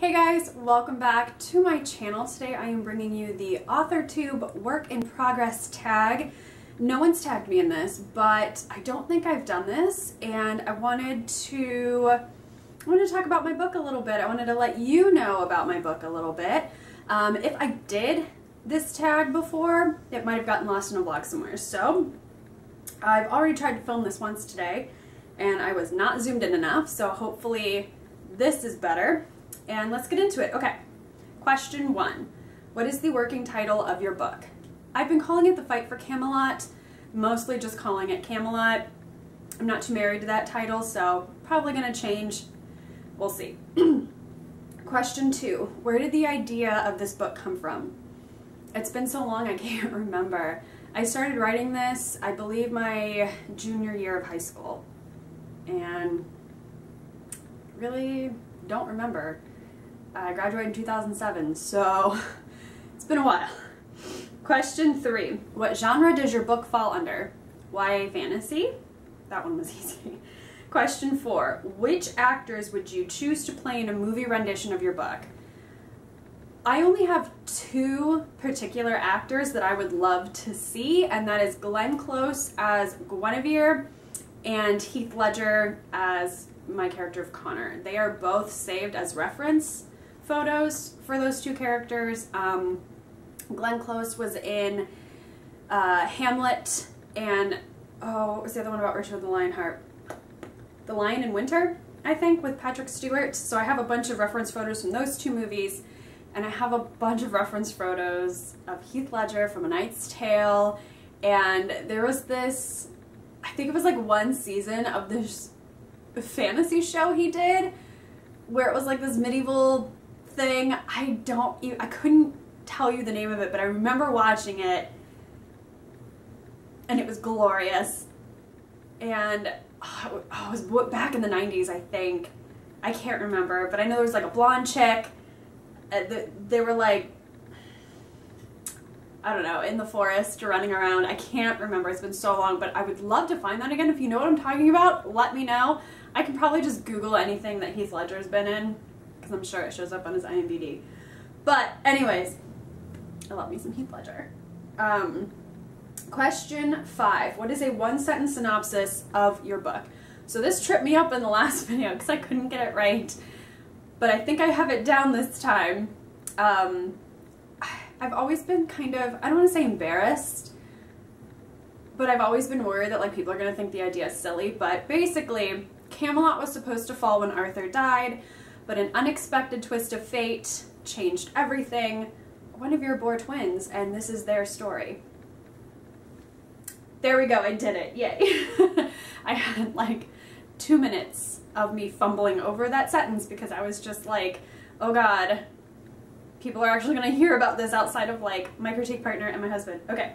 Hey guys, welcome back to my channel. Today I am bringing you the Authortube Work in Progress tag. No one's tagged me in this, but I don't think I've done this, and I wanted to talk about my book a little bit. I wanted to let you know about my book a little bit. If I did this tag before, it might have gotten lost in a vlog somewhere. So I've already tried to film this once today, and I was not zoomed in enough, so hopefully this is better. And let's get into it. Okay, question 1. What is the working title of your book? I've been calling it The Fight for Camelot, mostly just calling it Camelot. I'm not too married to that title, so probably gonna change. We'll see. Question 2. Where did the idea of this book come from? It's been so long I can't remember. I started writing this, I believe, my junior year of high school, and really don't remember. I graduated in 2007, so it's been a while. Question 3. What genre does your book fall under? YA fantasy? That one was easy. Question 4. Which actors would you choose to play in a movie rendition of your book? I only have 2 particular actors that I would love to see, and that is Glenn Close as Guinevere and Heath Ledger as my character of Connor. They are both saved as reference photos for those 2 characters. Glenn Close was in Hamlet, and what was the other one about Richard the Lionheart? The Lion in Winter, I think, with Patrick Stewart. So I have a bunch of reference photos from those 2 movies, and I have a bunch of reference photos of Heath Ledger from A Knight's Tale, and there was this, I think it was like one season of this fantasy show he did where it was like this medieval thing. I couldn't tell you the name of it, but I remember watching it and it was glorious. And it was back in the 90s, I think. I can't remember, but I know there was like a blonde chick. They were like, I don't know, in the forest or running around. I can't remember, it's been so long, but I would love to find that again. If you know what I'm talking about, let me know. I can probably just Google anything that Heath Ledger's been in, because I'm sure it shows up on his IMDb. But anyways, I love me some Heath Ledger. Question 5. What is a 1-sentence synopsis of your book? So this tripped me up in the last video because I couldn't get it right, but I think I have it down this time. I've always been kind of, I don't want to say embarrassed, but I've always been worried that like people are going to think the idea is silly. But basically, Camelot was supposed to fall when Arthur died, but an unexpected twist of fate changed everything. Guinevere bore twins, and this is their story. There we go, I did it, yay. I had like 2 minutes of me fumbling over that sentence because I was just like, oh god, people are actually going to hear about this outside of like my critique partner and my husband. Okay.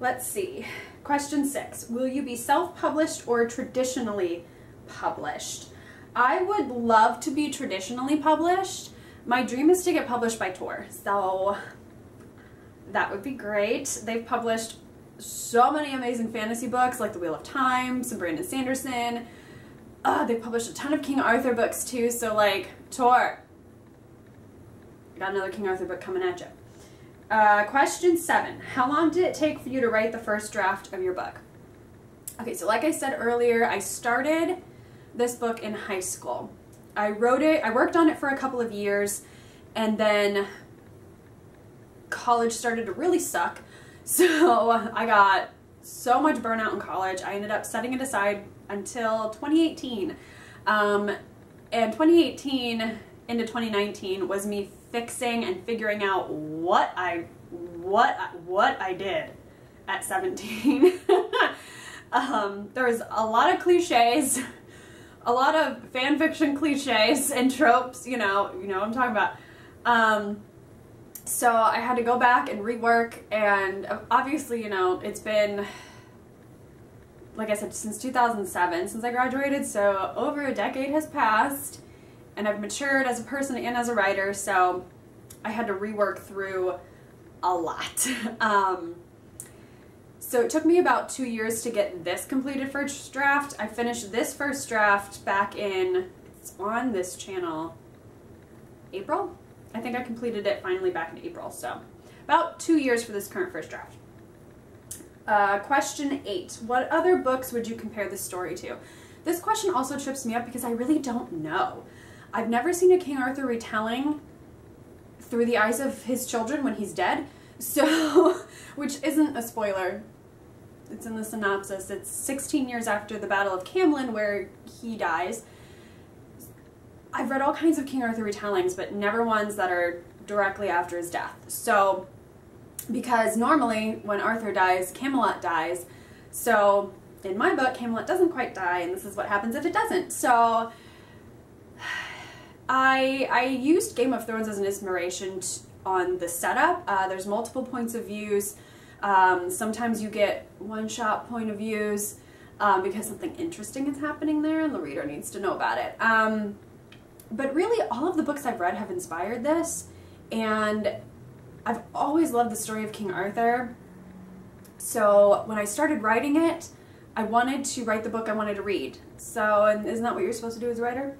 Let's see. Question 6. Will you be self-published or traditionally published? I would love to be traditionally published. My dream is to get published by Tor, so that would be great. They've published so many amazing fantasy books like The Wheel of Time, some Brandon Sanderson. They've published a ton of King Arthur books too, so like, Tor, got another King Arthur book coming at you. Question 7. How long did it take for you to write the first draft of your book? Okay, so like I said earlier, I started this book in high school. I wrote it, I worked on it for a couple of years, and then college started to really suck. So I got so much burnout in college, I ended up setting it aside until 2018. And 2018 into 2019 was me fixing and figuring out what I did at 17. There was a lot of cliches, a lot of fan fiction cliches and tropes, you know what I'm talking about. So I had to go back and rework, and obviously, you know, it's been, like I said, since 2007, since I graduated, so over a decade has passed, and I've matured as a person and as a writer, so I had to rework through a lot. So it took me about 2 years to get this completed first draft. I finished this first draft back in It's on this channel April. I think I completed it finally back in April, so about 2 years for this current first draft. Question 8. What other books would you compare this story to? This question also trips me up because I really don't know. I've never seen a King Arthur retelling through the eyes of his children when he's dead, so, which isn't a spoiler. It's in the synopsis. It's 16 years after the Battle of Camlan where he dies. I've read all kinds of King Arthur retellings, but never ones that are directly after his death. So, because normally when Arthur dies, Camelot dies. So, in my book, Camelot doesn't quite die, and this is what happens if it doesn't. So, I used Game of Thrones as an inspiration on the setup. There's multiple points of views. Sometimes you get one-shot point of views because something interesting is happening there and the reader needs to know about it. But really, all of the books I've read have inspired this, and I've always loved the story of King Arthur. So when I started writing it, I wanted to write the book I wanted to read. So, and isn't that what you're supposed to do as a writer?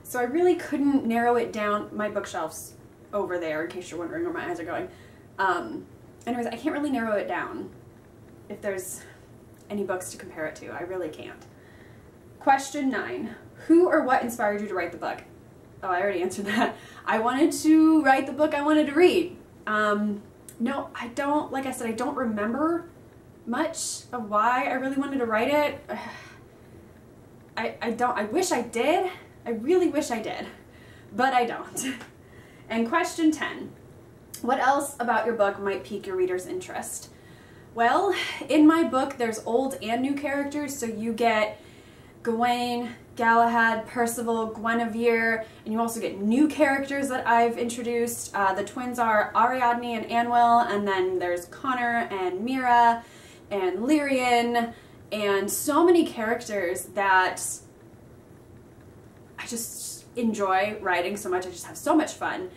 So I really couldn't narrow it down. My bookshelf's over there, in case you're wondering where my eyes are going. Anyways, I can't really narrow it down if there's any books to compare it to. I really can't. Question 9. Who or what inspired you to write the book? Oh, I already answered that. I wanted to write the book I wanted to read. No, I don't, like I said, I don't remember much of why I really wanted to write it. I wish I did. I really wish I did, but I don't. And question 10. What else about your book might pique your reader's interest? Well, in my book, there's old and new characters, so you get Gawain, Galahad, Percival, Guinevere, and you also get new characters that I've introduced. The twins are Ariadne and Anwil, and then there's Connor and Mira and Lyrian, and so many characters that I just enjoy writing so much. I just have so much fun.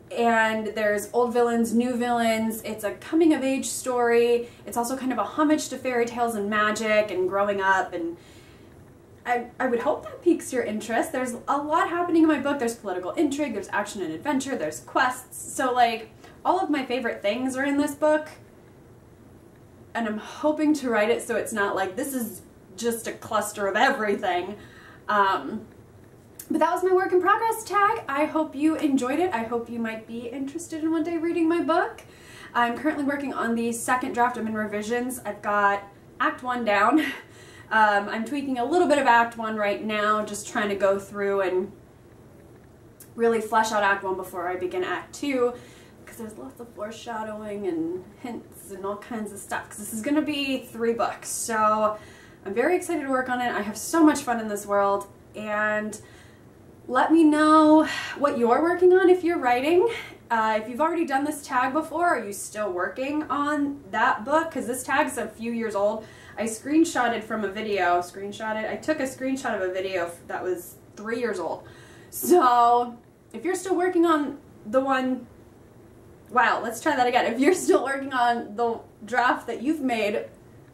And there's old villains, new villains. It's a coming-of-age story. It's also kind of a homage to fairy tales and magic and growing up, and I would hope that piques your interest. There's a lot happening in my book. There's political intrigue, there's action and adventure, there's quests. So like, all of my favorite things are in this book, and I'm hoping to write it so it's not like this is just a cluster of everything. But that was my work in progress tag. I hope you enjoyed it. I hope you might be interested in one day reading my book. I'm currently working on the second draft. I'm in revisions. I've got Act 1 down. I'm tweaking a little bit of Act 1 right now, just trying to go through and really flesh out Act 1 before I begin Act 2, because there's lots of foreshadowing and hints and all kinds of stuff, because this is going to be 3 books. So I'm very excited to work on it. I have so much fun in this world, and let me know what you're working on if you're writing. If you've already done this tag before, are you still working on that book? Because this tag's a few years old. I screenshotted from a video, I took a screenshot of a video that was 3 years old. So if you're still working on the one, wow, let's try that again. If you're still working on the draft that you've made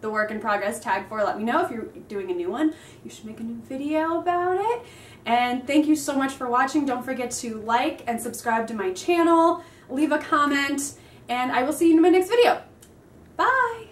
the work in progress tag for, let me know. If you're doing a new one, you should make a new video about it. And thank you so much for watching. Don't forget to like and subscribe to my channel, leave a comment, and I will see you in my next video. Bye!